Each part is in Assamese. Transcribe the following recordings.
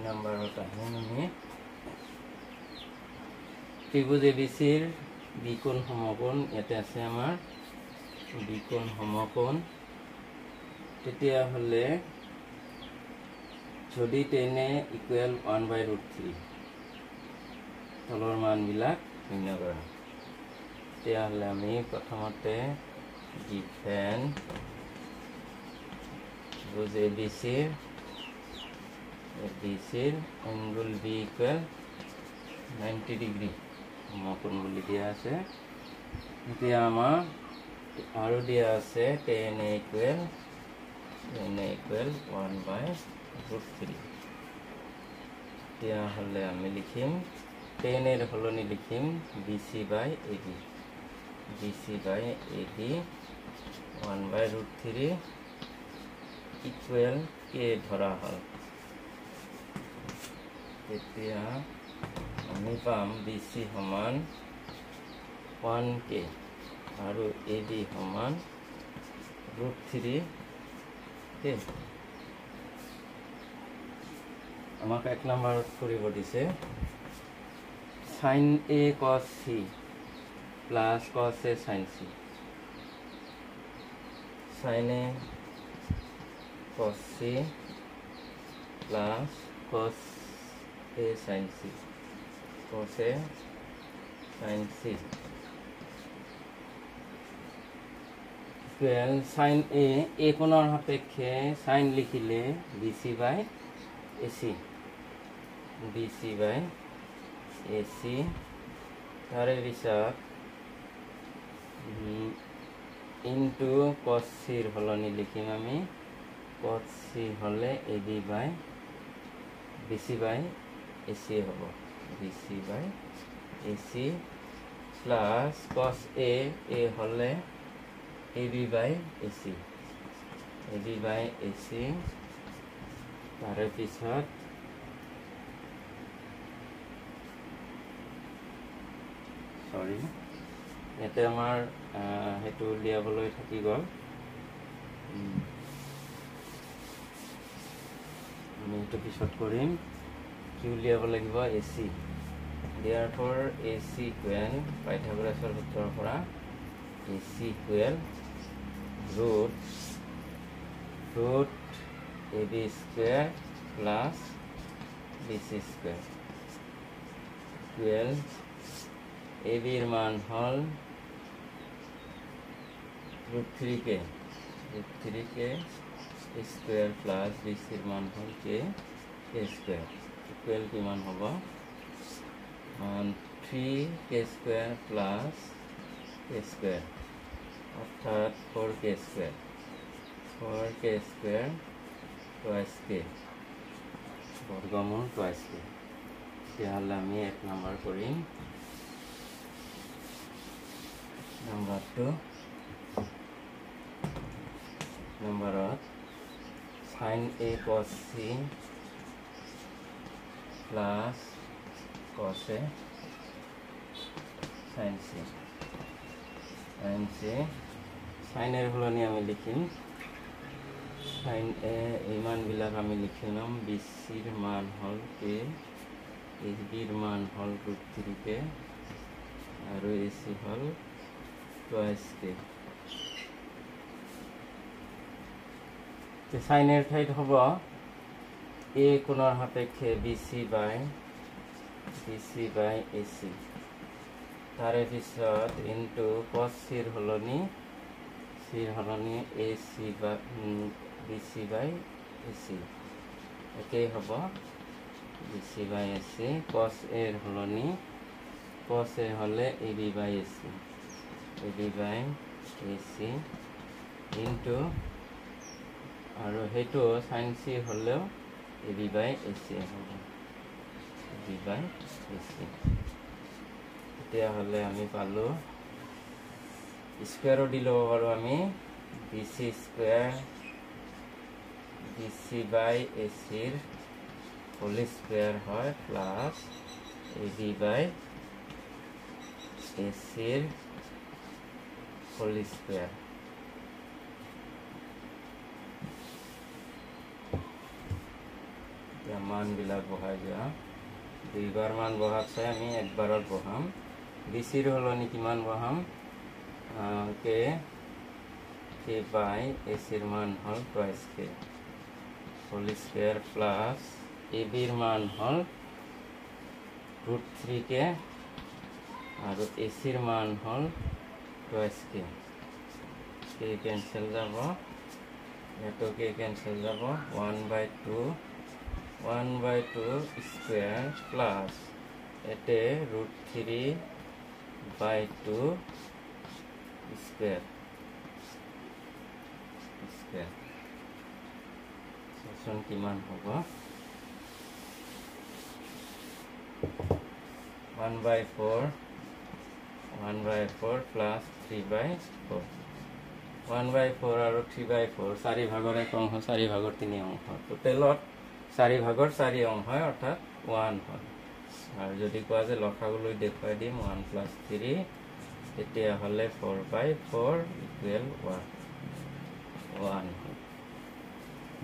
নাম্বাৰত আহিম আমি ত্ৰিভুজ এবিচিৰ বিকোণ সমকোণ ইয়াতে আছে আমাৰ বিকোণ সমকোণ তেতিয়াহ'লে যদি টেনে ইকুৱেল 1/√3 তলৰ মানবিলাক নিৰ্ণয় কৰা তেতিয়াহ'লে আমি প্ৰথমতে গিভেন ত্ৰিভুজ এবিচিৰ এংগল বি ইকুৱেল 90 ডিগ্ৰী সমকোণ বুলি দিয়া আছে এতিয়া আমাৰ আৰু দিয়া আছে tan a ইকুৱেল 1/√3 তেতিয়াহ'লে আমি লিখিম tan এৰ সলনি লিখিম BC/AD 1/√3 ইকুৱেল কে ধৰা হ'ল তেতিয়া আমি পাম BC সমান 1K আৰু AD সমান √3 কে আমাক 1 নম্বৰত কৰিব দিছে sin A cos C plus cos A sin C sin A cos C plus cos A sin C cos A sin C equal sin A কোণৰ সাপেক্ষে sin লিখিলে BC/AC তাৰে পিছত ইনটু cos C ৰ সলনি লিখিম আমি cos C হ'লে BC/AC হ'ব BC/AC প্লাস cos A হ'লে AB/AC তাৰে পিছত সৰি ইয়াতে আমাৰ হেতু উলিয়াবলৈ থাকি গ'ল আমি হেতু পিছত কৰিম কি উলিয়াব লাগিব AC therefore AC ইকুৱেল পাইথাগোৰাছৰ সূত্ৰৰ পৰা AC equal root AB square plus BC square equal AB এর মান হল √3K square plus BC এর মান হল K square equal কি মান হবে 3K square plus K square অর্থাৎ 4K square twice K বর্গমূল twice K তাহলে আমি 1 নাম্বার করিম নাম্বার 2 নম্বৰত sin A cos C plus cos A sin C sin এর সলনি আমি লিখিম sin A এই মানবিলাক আমি লিখিলাম BC এর মান হল K AB এর মান হল √3K আৰু AC হল twice K sin এৰ ঠাইত হ'ব A কোণৰ সাপেক্ষে BC/AC তাৰে পিছত ইনটু cos C ৰ সলনি BC/AC একেই হ'ব BC/AC cos A ৰ সলনি cos A হ'লে AB/AC ইনটু আৰু হেতু sin C হ'লেও AB/AC হ'ব AB/AC তেতিয়াহ'লে আমি পালো স্কয়ারও দিলো আৰু আমি BC স্কয়াৰ BC/AC ৰ হোল স্কয়াৰ হয় প্লাস AB/AC ৰ হোল স্কয়াৰ মান বিলাক বহাই দিয়া দুইবাৰ মান বহাত চাই আমি একবাৰত বহাম বিচিৰ হলনি কিমান বহাম কে বাই এচিৰ মান হল টুৱাইছ কে হোল স্কয়াৰ প্লাস এবিৰ মান হল √3 কে আৰু এচিৰ মান হল টুৱাইছ কে কে কেনসেল যাব এটো কে কেনসেল যাব 1/2 স্কয়াৰ প্লাস এতে √3/2 স্কয়াৰ সেকশন কিমান হ'ব 1/4 প্লাস 3/4 1/4 আৰু 3/4 4 ভাগৰ 1 অংশ 4 ভাগৰ 3 অংশ টোটেলত 4 ভাগৰ 4 অংশ হয় অৰ্থাৎ 1 হয় আৰু যদি কোৱা যে লসাগুলৈ দেখুৱাই দিম 1 + 3 তেতিয়া হলে 4/4 = 1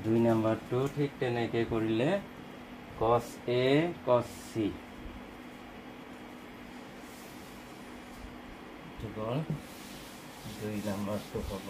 2 নম্বৰটো ঠিক তেনেকৈ কৰিলে cos A cos C ঠিক হ'ল 2 নম্বৰটো হ'ব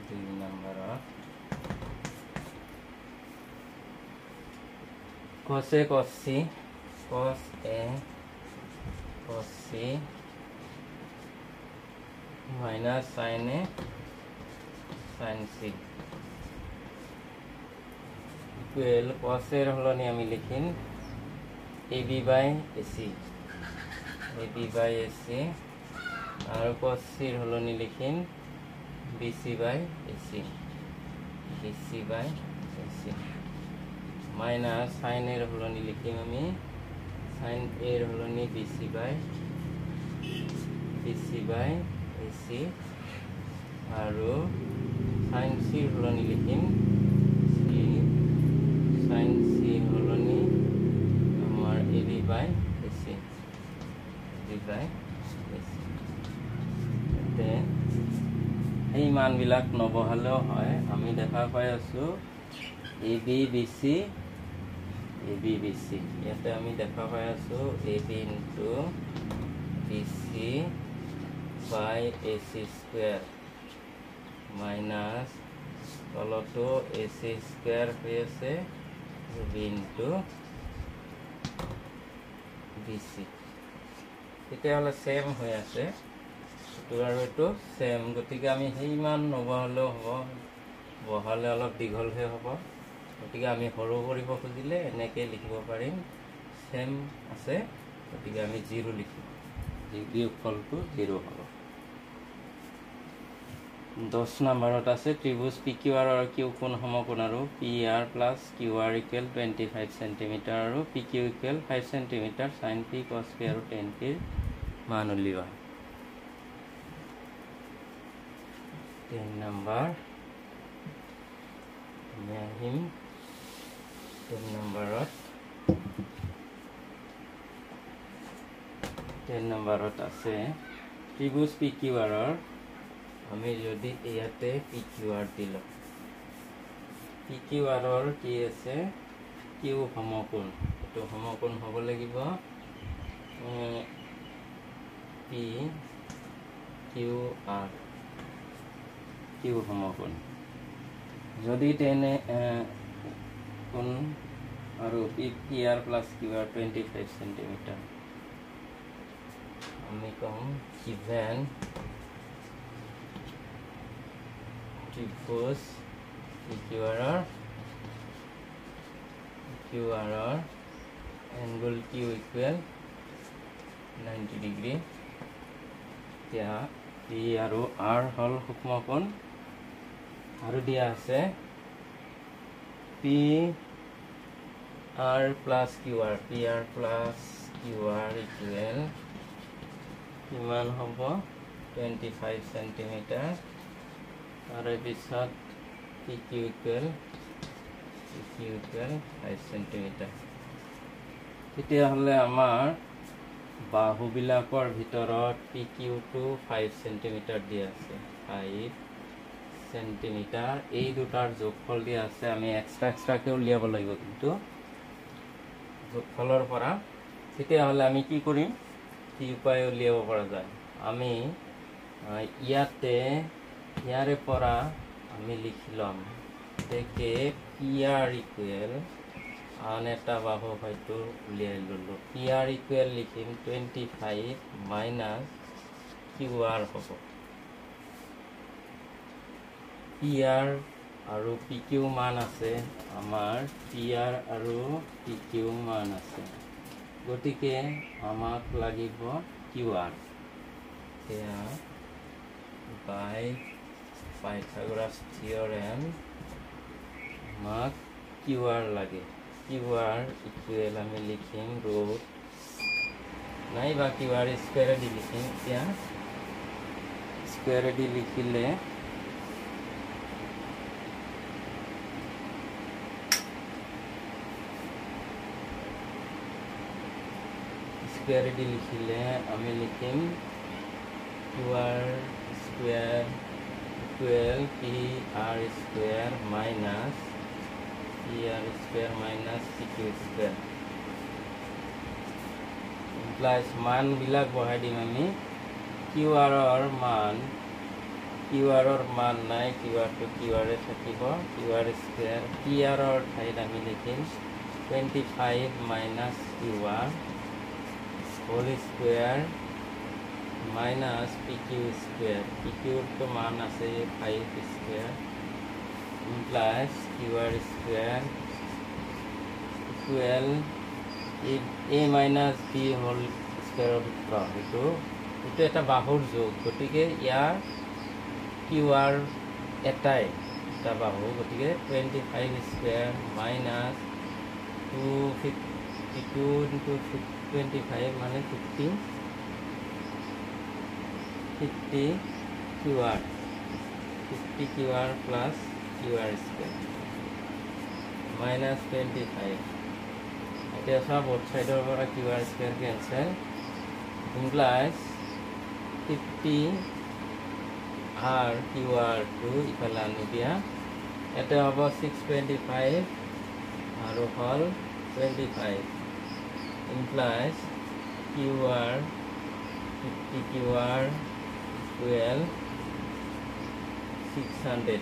2 নম্বৰত cos A cos C cos A cos C minus sin A sin C equal cos A হলনি আমি লিখিম AB by AC AB by AC আৰু cos C হলনি লিখিম BC by AC BC by AC minus sin A হলনি লিখিম আমি sin A হলনি BC by AC আৰু sin C হলনি লিখিম sin C হলনি আমাৰ AB by AC এই মানবিলাক নবহালেও হয় আমি দেখা পাই আছো AB BC ইয়াতে আমি দেখা পাই আছো AB into BC by AC square minus তলতো AC square হৈ আছে AB into BC এটা হলে সেম হৈ আছে তো আৰু এটো সেম গতিকে আমি সেই মান নবহালেও হ'ব বহালে অলপ দীঘল হৈ হ'ব গতিকে আমি সৰু কৰিব খুজিলে এনেকৈ লিখিব পাৰিম সেম আছে গতিকে আমি 0 লিখিম বিয়োগফলটো 0 হ'ব 10 নম্বৰত আছে ত্ৰিভুজ PQR আৰু QQ সমকোণ আৰু PR + QR = 25 cm আৰু PQ = 5 cm sin P cos P আৰু tan P মান উলিওৱা 10 নম্বৰ আহিম 10 নম্বৰত আছে ত্ৰিভুজ PQR আমি যদি ইয়াতে PQR দিলো PQR কি আছে Q সমকোণ এটো সমকোণ হ'ব লাগিব PQR Q সমকোণ যদি তেনে কোণ আৰু PR + QR 25 cm আমি কম given ত্ৰিভুজ PQR angle Q equal 90 degree এতিয়া P আৰু R হল সূক্ষ্মকোণ আৰু দিয়া আছে PR + QR equal কিমান হ'ব 25 cm আৰু পিছত PQ equal 5 cm তেতিয়া হলে আমাৰ বাহুবিলাকৰ ভিতৰত PQ টো 5 cm দিয়া আছে 5 সেন্টিমিটাৰ এই দুটাৰ যোগফল দিয়া আছে আমি এক্সট্ৰাকে উলিয়াব লাগিব কিন্তু যোগফলৰ পৰা তেতিয়াহ'লে আমি কি কৰিম কি উপায় উলিয়াব পৰা যায় আমি ইয়াৰে পৰা আমি লিখি ল'ম দেখে PR ইকুৱেল আন এটা বাহু হয়তো উলিয়াই ল'লো PR ইকুৱেল লিখিম 25 মাইনাছ QR হ'ব PR আৰু PQ মান আছে আমাৰ PR আৰু PQ মান আছে গতিকে আমাক লাগিব QR এয়া বাই পাইথাগোৰাছ থিওৰেম আমাক QR লাগে QR ইকুৱেল আমি লিখিম ৰুট নাইবা QR স্কুৱেৰেদি লিখিম এতিয়া স্কুৱেৰেদি লিখিলে স্কুৱেৰেদি লিখিলে আমি লিখিম QR square equal PR square minus PR square minus PQ square plus মানবিলাক বহাই দিম আমি QR মান নাই QRটো QR থাকিব QR স্কুৱেৰ PR ঠাইত আমি লিখিম 25 minus QR whole square minus PQ square PQটো মান আছে 5 square plus QR square equal A minus B whole স্কুৱেৰৰ সূত্ৰ এইটো এটা বাহুৰ যোগ গতিকে ইয়াৰ QR এটাই এটা বাহু গতিকে 25 স্কুৱেৰ মাইনাছ 252 ইনটু 25 মানে 50 QR 50 QR plus QR square minus 25 এতিয়া সব both side পৰা QR square cancel implies 50 r QR to ইফালে আনি দিয়া এটা হ'ব 625 আৰু হল 25 implies QR 50 QR equal 600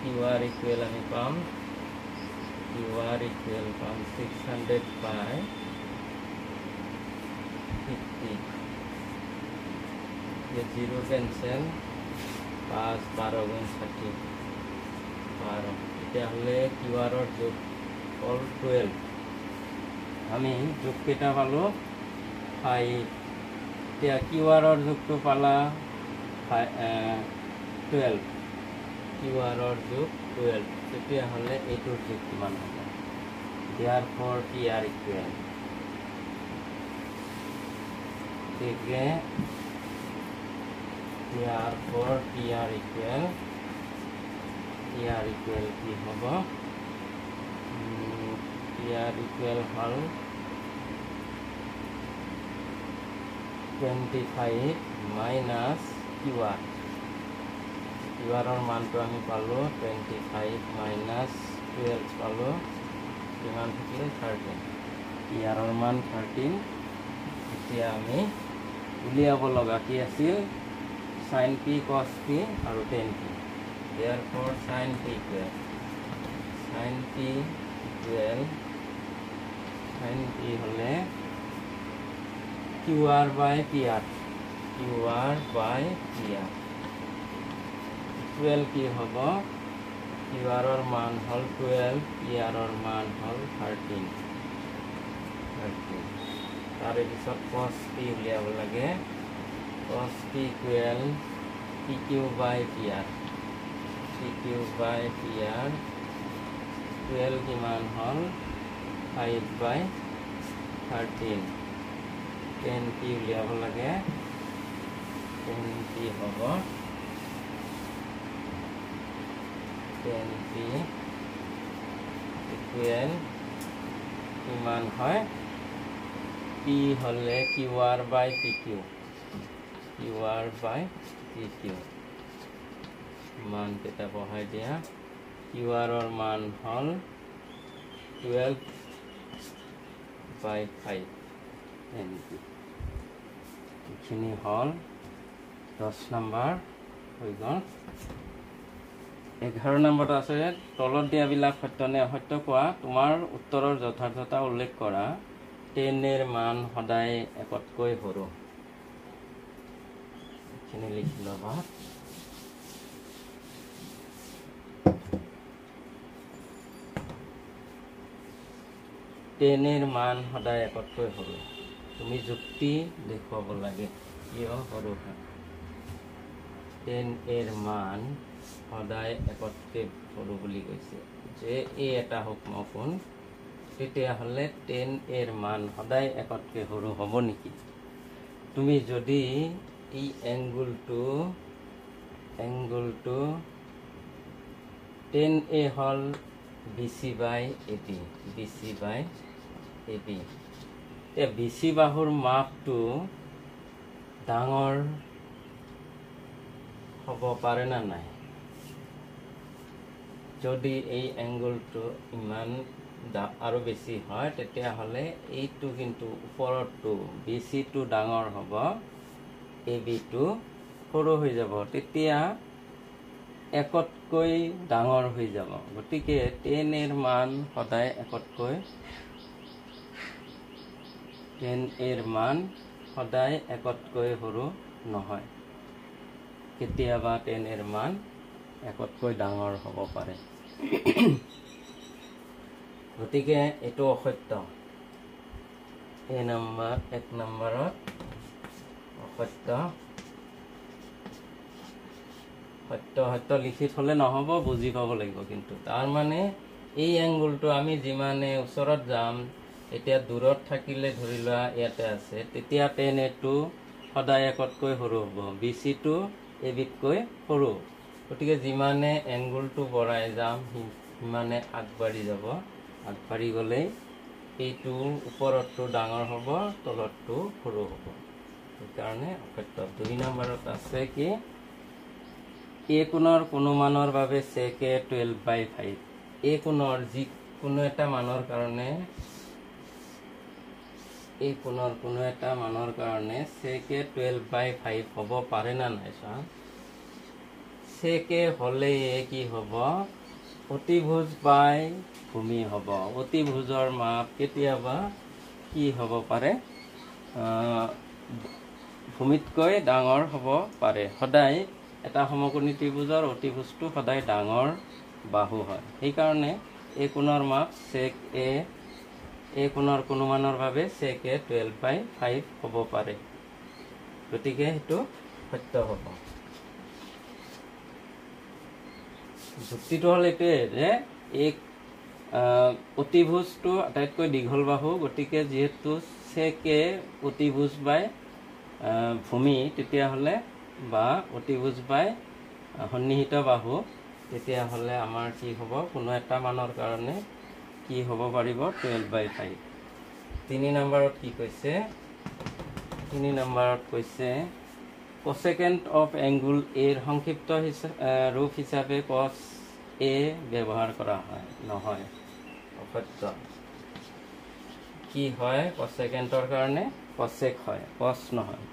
QR equal আমি পাম QR equal পাম 600 by 50 ये 0 cancel 5 12 गुण 60 12 এটা হলে QR এর যোগ all 12 আমি যোগ কেটা পালো 5 এতিয়া QR এর যোগটো পালা 12 QR এর যোগ 12 তেতিয়া হলে এইটোৰ যোগ কিমান হ'ব therefore PR equal দেখে therefore PR equal কি হ'ব PR equal হল 25 minus QR QR এর মানটো আমি পালো 25 minus 12 পালো কিমান থাকিলে 13 PR এর মান 13 এতিয়া আমি উলিয়াব লগা কি আছিল sin p cos p আৰু tan p therefore sin p equal sin p হলে QR by PR equal কি হ'ব QR এর মান হল 12 PR এর মান হল 13 তার পিছত cos p উলিয়াব লাগে cos p equal PQ by PR 12 কিমান হল 5 by 13 10 p উলিয়াব লাগে 10 p হ'ব 10 p equal কিমান হয় p হলে QR by PQ মান কেইটা বহাই দিয়া কিউআৰৰ মান হল 12/5 এনেকি এইখিনি হল 10 নম্বৰ হৈ গ'ল 11 নম্বৰত আছে তলত দিয়াবিলাক সত্য নে অসত্য কোৱা তোমাৰ উত্তৰৰ যথাৰ্থতা উল্লেখ কৰা 10 এৰ মান সদায় একতকৈ সৰু এখানে লিখি লবা 10 এৰ মান সদায় একতকৈ সৰু তুমি যুক্তি দেখুৱাব লাগে কিয় সৰু হয় 10 এৰ মান সদায় একতকৈ সৰু বুলি কৈছে যে এই এটা সূক্ষ্ম কোণ তেতিয়া হলে 10 এর মান সদায় একতকৈ সৰু হ'ব নেকি তুমি যদি এই এংগুলটো 10a হল BC/AB BC/AB এই BC বাহুৰ মাপটো ডাঙৰ হ'ব পাৰে না নাই যদি এই এংগুলটো ইমান আৰু বেছি হয় তেতিয়া হলে এইটো কিন্তু ওপৰটো BC টো ডাঙৰ হ'ব AB টো সৰু হৈ যাব তেতিয়া একতকৈ ডাঙৰ হৈ যাব গতিকে 10 এৰ মান সদায় একতকৈ 10 এৰ মান সদায় একতকৈ সৰু নহয় কেতিয়াবা 10 এৰ মান একতকৈ ডাঙৰ হ'ব পাৰে গতিকে এটো অসত্য এক নম্বৰত অসত্য সত্য লিখি থলে নহব বুজি পাব লাগিব কিন্তু তাৰ মানে এই এংগুলটো আমি যিমানে ওচৰত যাম এতিয়া দূৰত থাকিলে ধৰি লোৱা ইয়াতে আছে তেতিয়া 10a টো সদায় একতকৈ সৰু হ'ব BC টো AB তকৈ সৰু গতিকে যিমানে এংগুলটো বঢ়াই যাম সিমানে আগবাঢ়ি যাব আগবাঢ়ি গলে এইটো ওপৰতটো ডাঙৰ হ'ব তলতটো সৰু হ'ব সেইকাৰণে অসত্য 2 নম্বৰত আছে কি a কোণৰ কোনো মানৰ বাবে sec a 12/5 a কোণৰ যি কোনো এটা মানৰ কাৰণে a কোণৰ কোনো এটা মানৰ কাৰণে sec a 12/5 হ'ব পাৰে না নাই চোৱা sec a হলে কি হ'ব অতিভুজ বাই ভূমি হ'ব অতিভুজৰ মাপ কেতিয়াবা কি হ'ব পাৰে ভূমিতকৈ ডাঙৰ হ'ব পাৰে সদায় এটা সমকোণী ত্ৰিভুজৰ অতিভুজটো সদায় ডাঙৰ বাহু হয় সেই কাৰণে এই কোণৰ মাপ sec a এই কোণৰ কোনো মানৰ বাবে sec a 12/5 হ'ব পাৰে গতিকে হেতু সত্য হ'ব যুক্তিটো হল এটোৱে যে এক অতিভুজটো আটাইতকৈ দীঘল বাহু গতিকে যেহেতু sec a অতিভুজ বাই ভূমি তেতিয়া হলে বা অতিভুজ বাই সন্নিহিত বাহু তেতিয়া হলে আমাৰ কি হ'ব কোনো এটা মানৰ কাৰণে কি হ'ব পাৰিব 12/5 3 নম্বৰত কি কৈছে 3 নম্বৰত কৈছে cosecant of angle a এর সংক্ষিপ্ত রূপ হিসাবে cos a ব্যবহার করা হয় নহয় অসত্য কি হয় cosecantৰ কাৰণে cosec হয় cos নহয়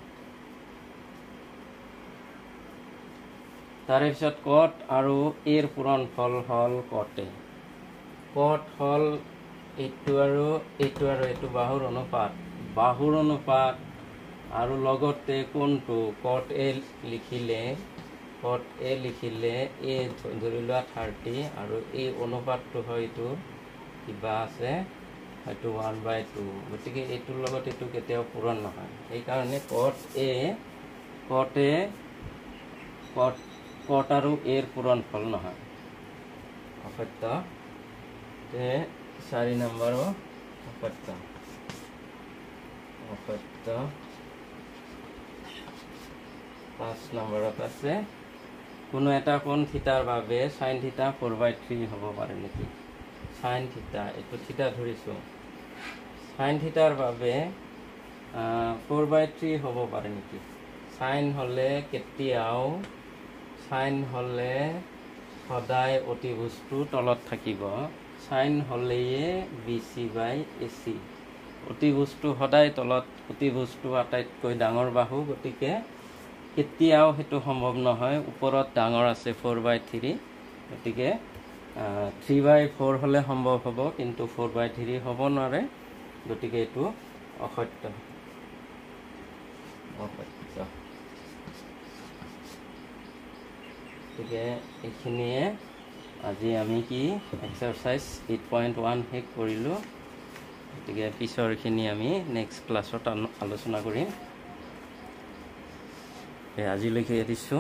তাৰে পিছত cot আৰু a এৰ পূৰণফল হল cot হল এইটো আৰু এইটো বাহুৰ অনুপাত আৰু লগতে কোনটো cot a লিখিলে a ধৰি লোৱা 30 আৰু এই অনুপাতটো হয়তো কিবা আছে হয়তো 1/2 গতিকে এইটোৰ লগত এইটো কেতিয়াও পূৰণ নহয় এই কাৰণে cot আৰু a এৰ পূৰণফল নহয় অসত্য তে 4 নম্বৰ অসত্য 5 নম্বৰত আছে কোনো এটা কোণ থিতাৰ বাবে sin থিতা 4/3 হ'ব পাৰে নেকি sin থিতা এটো থিতা ধৰিছো sin থিতাৰ বাবে 4/3 হ'ব পাৰে নেকি sin হলে কেতিয়াও সাইন হলে সদায় অতিভুজটো তলত থাকিব সাইন হলেয়ে BC বাই AC অতিভুজটো সদায় তলত অতিভুজটো আটাইতকৈ ডাঙৰ বাহু গতিকে কেতিয়াও হেতু সম্ভৱ নহয় ওপৰত ডাঙৰ আছে 4/3 গতিকে 3/4 হলে সম্ভৱ হ'ব কিন্তু 4/3 হ'ব নোৱাৰে গতিকে এটো অসত্য গতিকে এইখিনিয়ে আজি আমি কি এক্সাৰসাইজ 8.1 শেষ কৰিলো গতিকে পিছৰখিনি আমি নেক্সট ক্লাছত আলোচনা কৰিম আজিলৈকে এৰিছো